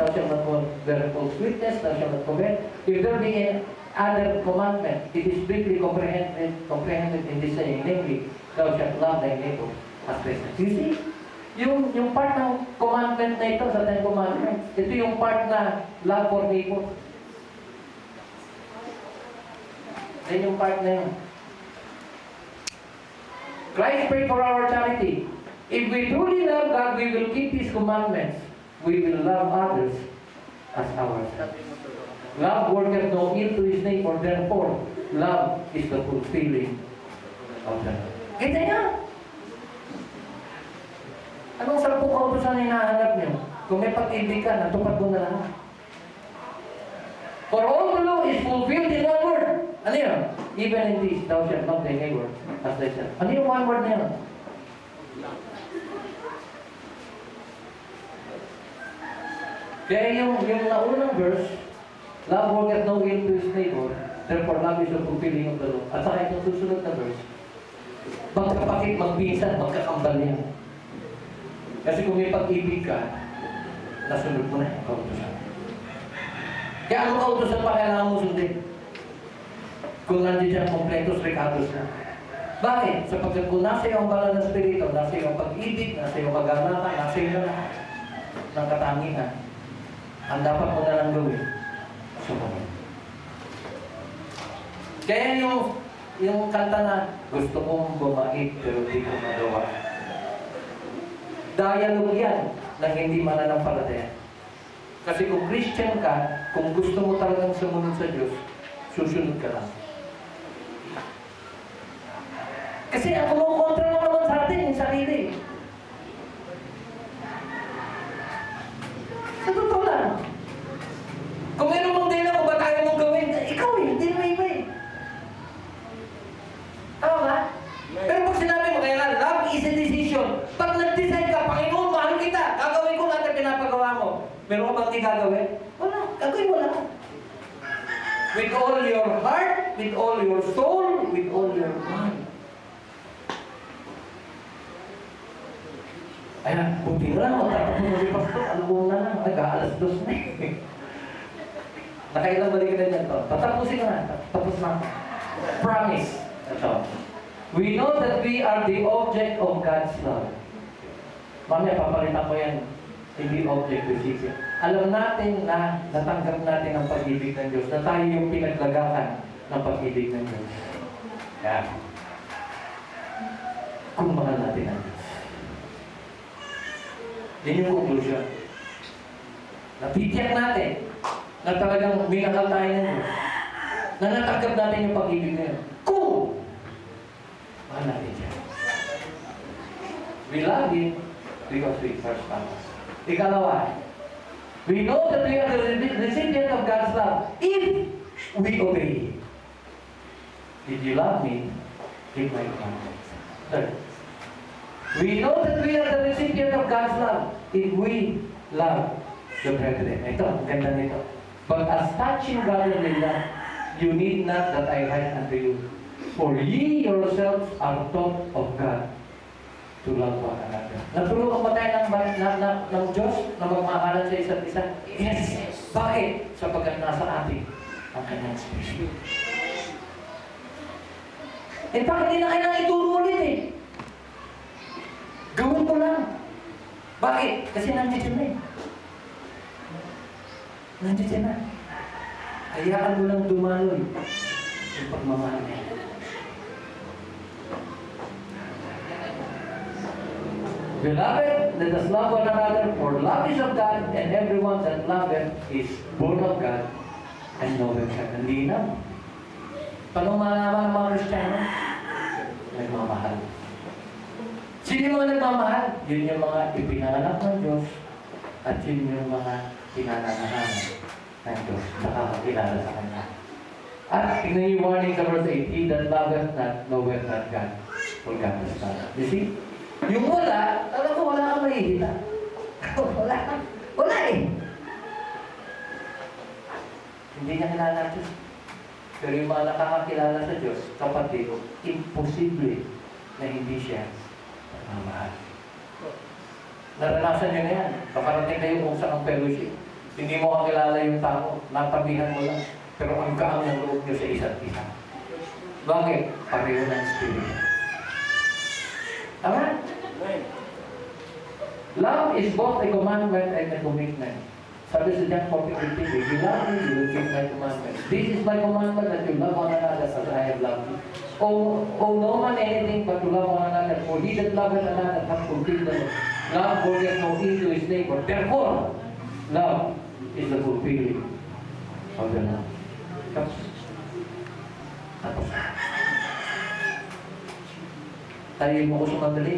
thou shalt not bear false witness, thou shalt not covet. If there be any other commandment, it is briefly comprehended in this saying, namely, thou shalt love thy neighbor as thyself. You see, yung part ng commandment na ito sa Ten Commandments, ito yung part na love for neighbor. Yan yung part na yun. Christ prayed for our charity. If we truly love God, we will keep His commandments. We will love others as ourselves. Love worketh no ill to his neighbor, therefore, love is the fulfilling of the law. Kita niya? Anong 10 kautusan na hinahanap niyo? Kung may pag-ibig ka, natupad mo na lahat. For all the law is fulfilled in one word. Ano yun? Even in this, thou shalt love thy neighbor as thyself. Ano yung one word na yun? Kaya yung naunang verse, love worketh no ill to his neighbor, therefore love is the fulfilling of the law. At saka itong susunod na verse, magkapakit, magpinsan, magkakambal niya. Kasi kung may pag-ibig ka, nasunod mo na yung kautusan. Kaya ang kautusan pa kailangan mo sundin. Kung nandiyan dyan, kompletos, recados na. Bakit? Sapagkat kung nasa iyo ang banal ng Espiritu, nasa iyo ang pag-ibig, nasa iyo ang pag-arnatan, nasa iyo na ng katangian, ang dapat mo na lang gawin, sumunod. Kaya yung kanta na, gusto kong bumait pero di ko magawa. Dialogue yan ng hindi mananampalataya. Kasi kung Christian ka, kung gusto mo talagang sumunod sa Diyos, susunod ka lang. Kasi ang kumukontra mo naman sa atin, yung sarili. Sa totoo lang. Kung meron mong din ako, ba't ayaw mong gawin? Ikaw hindi mo iba eh. Tama ba? Pero pag sinabi mo, kaya nga, love is a decision. Pag nag-decide ka, Panginoon, mahal kita, gagawin ko lahat ang pinapagawa mo. Meron ka bang di gagawin? Wala, gagawin mo lang. With all your heart, with all your soul, with all your mind. Ayan, buti na lang, magtatapos mo si Pastor, alam mo na lang, nag-aalas 2 na eh. Nakailang balik na dyan to. Tatapusin ka na, tapos na. Promise. Ito. We know that we are the object of God's love. Mamaya, papalitan ko yan. Hindi object, recipient. Alam natin na natanggap natin ang pag-ibig ng Diyos, na tayo yung pinaglagakan ng pag-ibig ng Diyos. Yan. Kung mahal natin ang Diyos. Yan yung conclusion. Napitiyak natin na talagang minakal tayo ng Diyos. Na natanggap natin yung pag-ibig na yun. Kung mahal natin siya. We love Him because we first love us. Ikalawa, we know that we are the recipient of God's love if we obey. If you love me, keep my commandments. Third, we know that we are the recipient of God's love if we love the brethren. Ito, ang ganda nito. But as touching brotherly love, you need not that I write unto you. For ye yourselves are taught of God to love one another. Natulungan ba tayo ng Diyos na magmamahalan sa isa't isa? Yes. Bakit? Sapagkat nasa atin ang kanyang Espiritu. In fact, hindi na kailangan ituro ulit eh. Gawin ko lang. Bakit? Kasi nandiyan na eh. Nandiyan na. Hayaan mo lang dumaloy yung pagmamahal niya. Beloved, let us love one another, for love is of God, and everyone that loveth is born of God, and knoweth God. Hindi na. Paano malaman ng mga Kristiyano? Nagmamahal. Sino yung mga nagmamahal? Yun yung mga ipinanganak ng Diyos, at yun yung mga pinananahan ng Diyos. Nakakakilala sa Kanya. At tingnan yung warning sa verse 8, He that loveth not, knoweth not God, for God is not. You see? Yung wala, alam ko wala kang mahihita. Wala eh. Hindi niya kilala Diyos. Pero yung mga nakakakilala sa Diyos, kapatid, imposible na hindi siya mamahal. Naranasan niyo na yan. Kaparating kayo kung saan ang fellowship. Hindi mo kakilala yung tao, natabihan mo lang. Pero ang gaang ng loob nyo sa isa't isa. Bakit? Pareho ng spirit. Tama? Love is both a commandment and a commitment. Sabi sa John 14:15, if you love me, you will keep my commandments. This is my commandment that you love one another as I have loved you. Owe no man anything but to love one another. For he that loveth another hath fulfilled the law. Love brought no ill to his neighbor. Therefore, love is the fulfilling of the law. Tapos. Tayo mo ko sumandali.